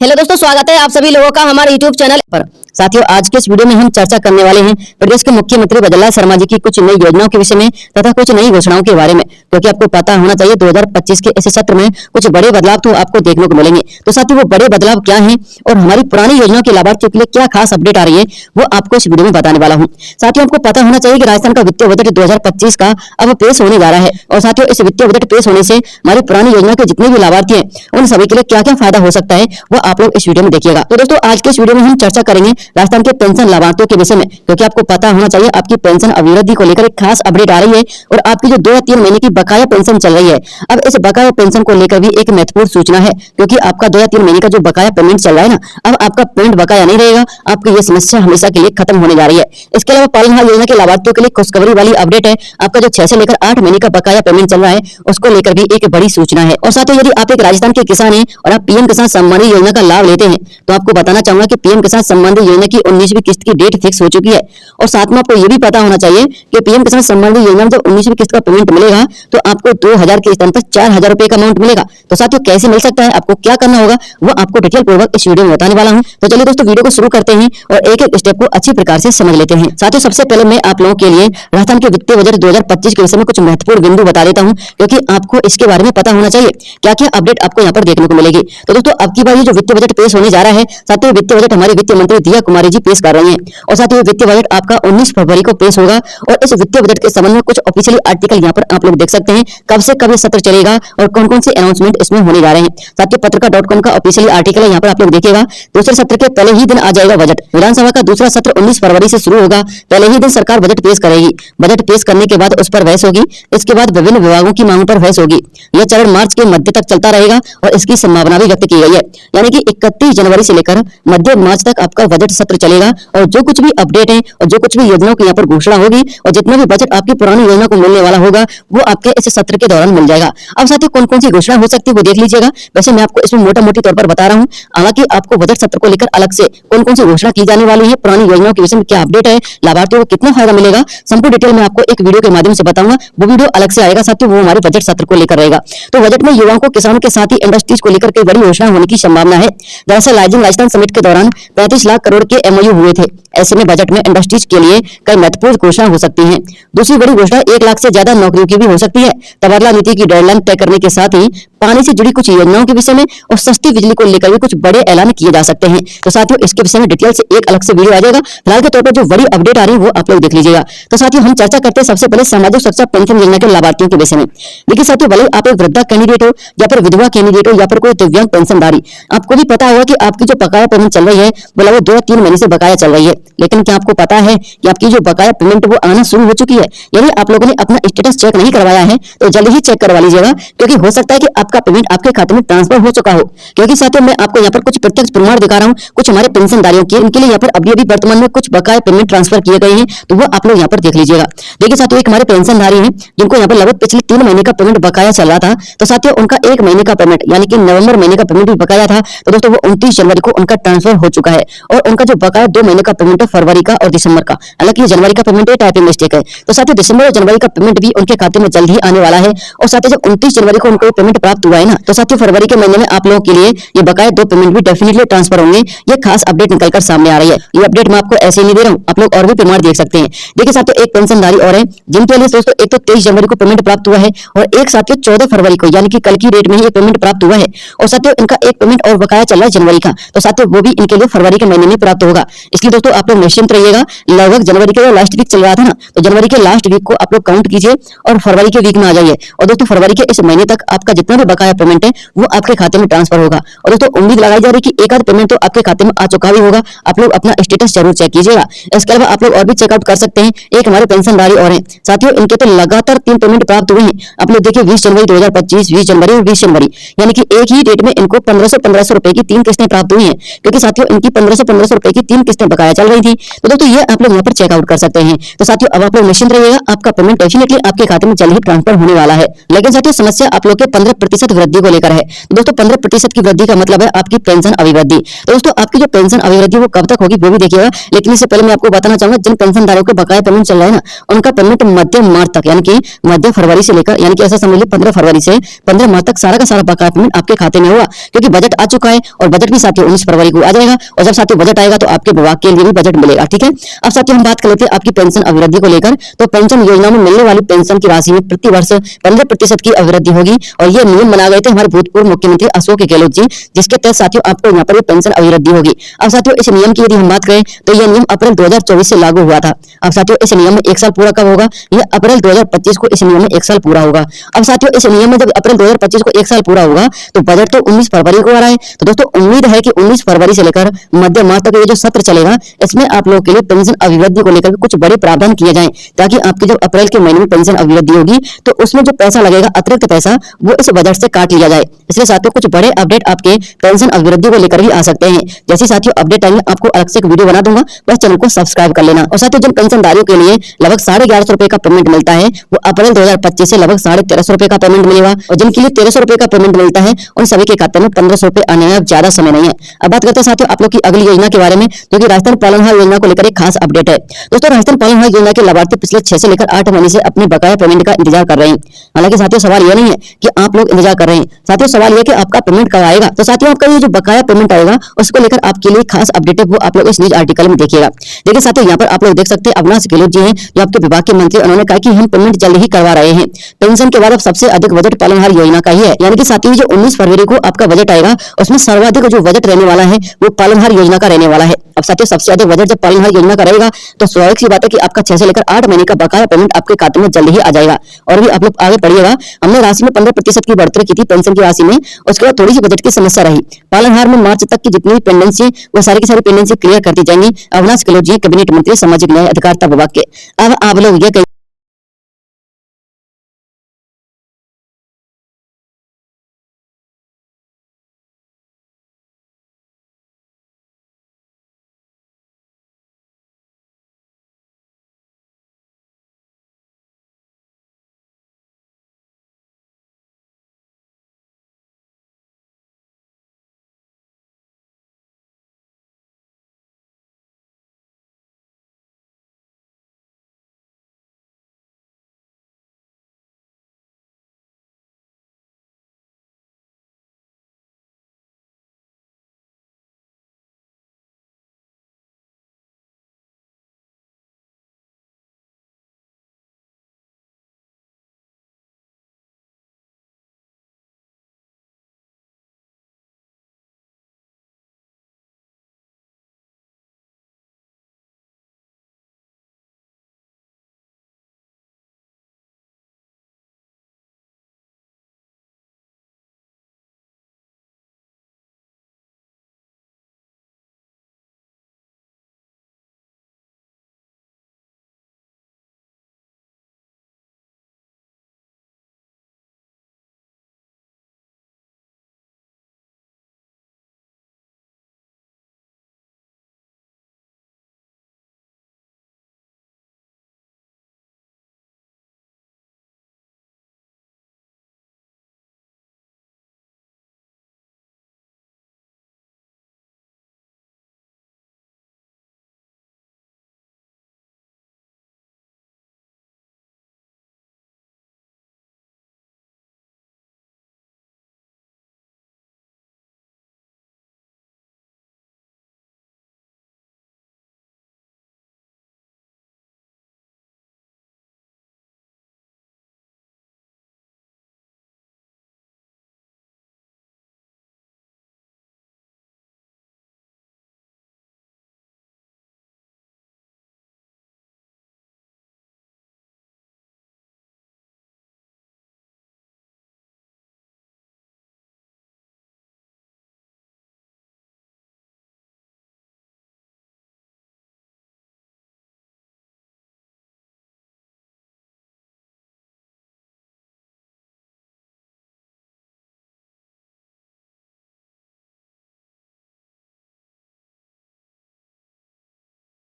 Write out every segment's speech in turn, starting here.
Hello दोस्तों, स्वागत है आप सभी लोगों का हमारे YouTube चैनल पर। साथियों, आज के इस वीडियो में हम चर्चा करने वाले हैं प्रदेश के मुख्यमंत्री भजनलाल शर्मा जी की कुछ नई योजनाओं के विषय में तथा कुछ नई घोषणाओं के बारे में, क्योंकि आपको पता होना चाहिए 2025 के ऐसे सत्र में कुछ बड़े बदलाव तो आपको देखने को मिलेंगे। तो साथियों, वो बड़े बदलाव क्या हैं और हमारी पुरानी योजनाओं के लाभार्थियों के लिए क्या खास अपडेट आ रही है, वो आपको इस वीडियो में बताने वाला हूँ। साथियों, आपको पता होना चाहिए कि राजस्थान का वित्तीय बजट 2025 का अब पेश होने जा रहा है। और साथियों, इस वित्तीय बजट पेश होने से हमारी पुरानी योजना के जितने भी लाभार्थी हैं उन सभी के लिए क्या क्या फायदा हो सकता है, वो आप लोग इस वीडियो में देखिएगा। तो दोस्तों, आज के इस वीडियो में हम चर्चा करेंगे राजस्थान के पेंशन लाभार्थियों के विषय में, क्योंकि आपको पता होना चाहिए आपकी पेंशन अभिवृद्धि को लेकर एक खास अपडेट आ रही है और आपकी जो 2 या 3 महीने की बकाया पेंशन चल रही है, अब इस बकाया पेंशन को लेकर भी एक महत्वपूर्ण सूचना है, क्योंकि आपका 2 या 3 महीने का जो बकाया पेमेंट चल रहा है ना, अब आपका पेमेंट बकाया नहीं रहेगा। आपकी ये समस्या हमेशा के लिए खत्म होने जा रही है। इसके अलावा पालनहार योजना के लाभार्थियों के लिए खुशखबरी वाली अपडेट है। आपका जो 6 से लेकर 8 महीने का बकाया पेमेंट चल रहा है, उसको लेकर भी एक बड़ी सूचना है। और साथ ही यदि आप एक राजस्थान के किसान हैं और आप पीएम किसान सम्मान निधि योजना का लाभ लेते हैं, तो आपको बताना चाहूंगा कि पीएम किसान सम्मान निधि योजना की 19वीं किस्त की डेट फिक्स हो चुकी है। और साथ में आपको ये भी पता होना चाहिए कि पीएम किसान सम्मान निधि योजना में जब 19वीं किस्त का पेमेंट मिलेगा तो आपको 2000 के स्थान पर 4000 रुपए का अमाउंट मिलेगा। तो साथियों, कैसे मिल सकता है, आपको क्या करना होगा, वो आपको डिटेल पूर्वक इस वीडियो में बताने वाला हूं। तो चलिए दोस्तों, वीडियो को शुरू करते हैं और एक एक स्टेप को अच्छी प्रकार से समझ लेते हैं। साथियों, सबसे पहले मैं आप लोगों के लिए राजस्थान के वित्तीय बजट 2025 के विषय में कुछ महत्वपूर्ण बिंदु बता देता हूं, क्योंकि आपको इसके बारे में पता होना चाहिए क्या क्या अपडेट आपको यहाँ पर देखने को मिलेगी। तो दोस्तों, अब की बार ये जो वित्तीय बजट पेश होने जा रहा है, साथियों वित्तीय बजट हमारे वित्त मंत्री दिया कुमारी जी पेश कर रही हैं। और साथियों, वित्तीय बजट आपका 19 फरवरी को पेश होगा और इस वित्तीय बजट के संबंध में कुछ ऑफिशियली आर्टिकल यहाँ पर आप लोग देख सकते हैं, कब से कब ये सत्र चलेगा और कौन कौन से अनाउंसमेंट इसमें होने जा रहे हैं। साथियों, पत्रकार.com का ऑफिशियली आर्टिकल है, यहाँ पर आप लोग देखिएगा। दूसरे सत्र के पहले ही दिन आ जाएगा बजट। विधानसभा का दूसरा सत्र 19 फरवरी से शुरू होगा। पहले ही दिन सरकार बजट पेश करेगी। बजट पेश करने के बाद उस पर बहस होगी। इसके बाद विभिन्न विभागों की मांगों पर बहस होगी। यह चरण मार्च के मध्य तक चलता रहेगा और इसकी संभावना भी व्यक्त की गई है, यानी कि 31 जनवरी से लेकर मध्य मार्च तक आपका बजट सत्र चलेगा। और जो कुछ भी अपडेट है और जो कुछ भी योजनाओं की यहाँ पर घोषणा होगी और जितना भी बजट आपकी पुरानी योजना को मिलने वाला होगा, वो आपके इस सत्र के दौरान मिल जाएगा। अब साथियों, कौन कौन सी घोषणा हो सकती है वो देख लीजिएगा। वैसे मैं आपको इसमें मोटा मोटी तौर पर बता रहा हूँ, हालांकि आपको बजट सत्र को लेकर अलग से कौन कौन सी घोषणा की जाने वाली है, पुरानी योजनाओं के विषय में क्या अपडेट है, लाभार्थियों को कितना फायदा मिलेगा, संपूर्ण डिटेल में आपको एक वीडियो के माध्यम से बताऊंगा। वो वीडियो अलग से आएगा साथियों, वो हमारे बजट सत्र को लेकर रहेगा। तो बजट में युवाओं को, किसानों के साथ ही इंडस्ट्रीज को लेकर कई बड़ी घोषणा होने की संभावना है। दरअसल राइजिंग राजस्थान समिट के दौरान 35 लाख करोड़ के MOU हुए थे। ऐसे में बजट में इंडस्ट्रीज के लिए कई महत्वपूर्ण घोषणा हो सकती है। दूसरी बड़ी घोषणा 1 लाख से ज्यादा नौकरियों की भी हो सकती है। तबादला नीति की डेडलाइन तय करने के साथ ही पानी से जुड़ी कुछ योजनाओं के विषय में और सस्ती बिजली को लेकर भी कुछ बड़े ऐलान किए जा सकते हैं। तो साथियों, इसके विषय में डिटेल से एक अलग से वीडियो आ जाएगा। फिलहाल के तौर पर जो बड़ी अपडेट आ रही है वो आप लोग देख लीजिएगा। तो साथियों, हम चर्चा करते हैं सबसे पहले सामाजिक सुरक्षा पेंशन योजना के लाभार्थियों के विषय में। देखिए साथियों, भले आप एक वृद्धा कैंडिडेट हो या फिर विधवा कैंडिडेट हो या फिर कोई दिव्यांग पेंशनधारी, आपको भी पता होगा कि आपकी जो बकाया पेमेंट चल रही है वो 2 या 3 महीने से बकाया चल रही है। लेकिन क्या आपको पता है कि आपकी जो बकाया पेमेंट वो आना शुरू हो चुकी है? यदि आप लोगों ने अपना स्टेटस चेक नहीं करवाया है तो जल्दी ही चेक करवा लीजिएगा, क्योंकि हो सकता है कि आपका पेमेंट आपके खाते में ट्रांसफर हो चुका हो। क्योंकि साथियों, मैं आपको यहाँ पर कुछ प्रत्यक्ष प्रमाण दिखा रहा हूँ, कुछ हमारे पेंशनधारियों के, इनके लिए यहाँ पर अभी वर्तमान में कुछ बकाया पेमेंट ट्रांसफर किए गए हैं, तो वो आप लोग यहाँ पर देख लीजिएगा। देखिए साथियों, एक हमारे पेंशनधारी हैं जिनको यहाँ पर लगभग पिछले 3 महीने का पेमेंट बकाया चल रहा था। तो साथियों, उनका 1 महीने का पेमेंट यानी कि नवंबर महीने का पेमेंट भी बकाया था। तो दोस्तों, वो 29 जनवरी को उनका ट्रांसफर हो चुका है। और उनका जो बकाया 2 महीने का पेमेंट है फरवरी का और दिसंबर का, हालांकि जनवरी का पेमेंट टाइपिंग मिस्टेक है। तो साथियों, दिसंबर और जनवरी का पेमेंट भी उनके खाते में जल्द ही आने वाला है। और साथियों, जब 29 जनवरी को उनको पेमेंट प्राप्त हुआ है ना, तो साथियों फरवरी के महीने में आप लोगों के लिए ये बकाया 2 पेमेंट भी डेफिनेटली ट्रांसफर होंगे। ये खास अपडेट निकलकर सामने आ रही है। ये अपडेट मैं आपको ऐसे नहीं दे रहा हूँ, आप लोग और भी प्रमाण देख सकते हैं। देखिए साथियों, एक पेंशनधारी और है जिनके लिए दोस्तों एक तो 23 जनवरी को पेमेंट प्राप्त हुआ है और एक साथियों 14 फरवरी को, यानी कि कल की डेट में ही पेमेंट प्राप्त हुआ है। और साथियों, इनका एक पेमेंट और बकाया चल रहा है जनवरी का, तो साथियों वो भी इनके लिए फरवरी के महीने में प्राप्त होगा। इसलिए दोस्तों आप लोग निश्चिंत रहिएगा। लगभग जनवरी के लास्ट वीक चल रहा था ना, तो जनवरी के लास्ट वीक को आप लोग काउंट कीजिए और फरवरी के वीक में आ जाइए। और दोस्तों, फरवरी के इस महीने तक आपका जितना भी बकाया पेमेंट है वो आपके खाते में ट्रांसफर होगा। और दोस्तों, उम्मीद लगाई जा रही है कि एक आध पेमेंट तो आपके खाते में आ चुका भी होगा। आप लोग अपना स्टेटस जरूर चेक कीजिएगा। इसके अलावा आप लोग और भी चेकआउट कर सकते हैं। एक हमारे पेंशनधारी और हैं साथियों, इनके तो लगातार 3 पेमेंट प्राप्त हुए हैं। आप लोग देखिए 20 जनवरी 2025, 20 जनवरी और 20 जनवरी, यानी कि एक ही डेट में इनको 1500 रुपए की 3 किस्तें प्राप्त हुई हैं, क्योंकि साथियों इनकी 1500 रुपए की 3 किस्तें बकाया चल रही थी। तो दोस्तों, ये आप लोग यहाँ पर चेकआउट कर सकते हैं। तो साथियों, अब आप लोग निश्चिंत रहिएगा, आपका पेमेंट डेफिनेटली आपके खाते में जल्द ही ट्रांसफर होने वाला है। लेकिन साथियों, समस्या आप लोग के 15% वृद्धि को लेकर है। दोस्तों, 15% की वृद्धि का मतलब है आपकी पेंशन अभिवृद्धि। दोस्तों, आपकी जो पेंशन अभिवृद्धि वो कब तक होगी वो भी देखिएगा। लेकिन इससे पहले मैं आपको बताना चाहूंगा, जिन पेंशनधारियों के बकाया पेमेंट चल रहा है ना, उनका पेमेंट मध्य मार्च तक, यानी कि मध्य फरवरी से लेकर, यानी कि ऐसा समझ लीजिए 15 फरवरी से 15 मार्च तक सारा का सारा बकाया पेमेंट आपके खाते में होगा, क्योंकि बजट आ चुका चुका है और बजट भी साथियों 19 फरवरी को आ जाएगा। और जब साथियों बजट आएगा तो आपके विभाग के लिए भी बजट मिलेगा। ठीक है, अब साथियों हम बात कर लेते हैं आपकी पेंशन अभिवृद्धि को लेकर। तो पेंशन योजना में मिलने वाली पेंशन की राशि में प्रति वर्ष 15% की अभिवृद्धि होगी और ये नियम बना गए थे हमारे भूतपूर्व मुख्यमंत्री अशोक गहलोत जी, जिसके तहत साथियों आपको यहाँ पर पेंशन अभिवृद्धि होगी। अब साथियों इस नियम की यदि हम बात करें तो यह नियम अप्रैल 2024 से लागू हुआ था। अब साथियों इस नियम में 1 साल पूरा कब होगा? यह अप्रैल 2025 को इस नियम में 1 साल पूरा होगा। अब साथियों इस नियम में जब अप्रैल 2025 को 1 साल पूरा होगा तो बजट तो 19 फरवरी को आ रहा है। तो दोस्तों उम्मीद है कि 19 फरवरी से लेकर मध्य मार्च तक ये जो सत्र चलेगा इसमें आप लोगों के लिए पेंशन अभिवृद्धि को लेकर कुछ बड़े प्रावधान किए जाएं, ताकि आपकी जब अप्रैल के महीने में पेंशन अभिवृद्धि होगी तो उसमें जो पैसा लगेगा अतिरिक्त पैसा वो इस बजट से काट लिया जाए। इसलिए साथियों कुछ बड़े अपडेट आपके पेंशन अभिवृद्धि को लेकर भी आ सकते हैं। जैसे साथियों अपडेट आएंगे आपको अलग से एक वीडियो बना दूंगा, बस चैनल को सब्सक्राइब कर लेना। और साथियों जिन पेंशनधारियों के लिए लगभग 1150 रुपए का पेमेंट मिलता है वो अप्रैल 2025 से लगभग 1350 रुपए का पेमेंट मिलेगा और जिनके लिए 1300 रुपए का पेमेंट मिलता है उन सभी के खाते में 1500 रुपए आने में अब ज्यादा समय नहीं है। अब बात करते हैं साथियों आप लोग की अगली योजना के बारे में, जो कि राजस्थान पालनहार योजना को लेकर एक खास अपडेट है। दोस्तों राजस्थान पालनहार योजना के लाभार्थी पिछले 6 से लेकर 8 महीने से अपने बकाया पेमेंट का इंतजार कर रहे हैं। हालांकि साथियों सवाल यह नहीं है कि आप लोग इंतजार कर रहे हैं, साथियों सवाल यह कि आपका पेमेंट कब आएगा। तो साथियों आपका ये जो बकाया पेमेंट आएगा उसको लेकर आपके लिए खास अपडेट है, वो आप लोग इस न्यूज आर्टिकल में देखिएगा। देखिए साथियों यहाँ पर आप लोग देख सकते हैं अविनाश गहलोत जी हैं जो आपके विभाग के मंत्री, उन्होंने कहा कि हम पेमेंट जल्द ही करवा रहे हैं। पेंशन के बाद अब सबसे अधिक बजट पालनहार योजना का ही है। यानी कि साथियों जो 19 फरवरी को आपका बजट आएगा उसमें सर्वाधिक जो बजट रहने वाला है वो पालनहार योजना का रहने वाला है। अब साथियों सबसे अधिक बजट जब पालनहार योजना का रहेगा तो स्वाभाविक सी बात है कि आपका 6 से लेकर 8 महीने का बकाया पेमेंट आपके खाते में जल्द ही आ जाएगा। और भी आप लोग आगे पढ़िएगा, हमने राशि में 15% की बढ़ोतरी की थी पेंशन की राशि में, उसके बाद थोड़ी सी बजट की समस्या रही। पालनहार में मार्च तक की जितनी भी पेंडेंसी वो सारी की सारी पेंडेंसी क्लियर कर दी जाएंगी। अविनाश गहलोत जी कैबिनेट मंत्री सामाजिक न्याय अधिकारिता विभाग के। अब आप लोग ये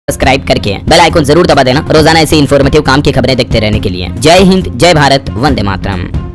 सब्सक्राइब करके बेल आइकन जरूर दबा देना रोजाना ऐसे इन्फॉर्मेटिव काम की खबरें देखते रहने के लिए। जय हिंद, जय भारत, वंदे मातरम।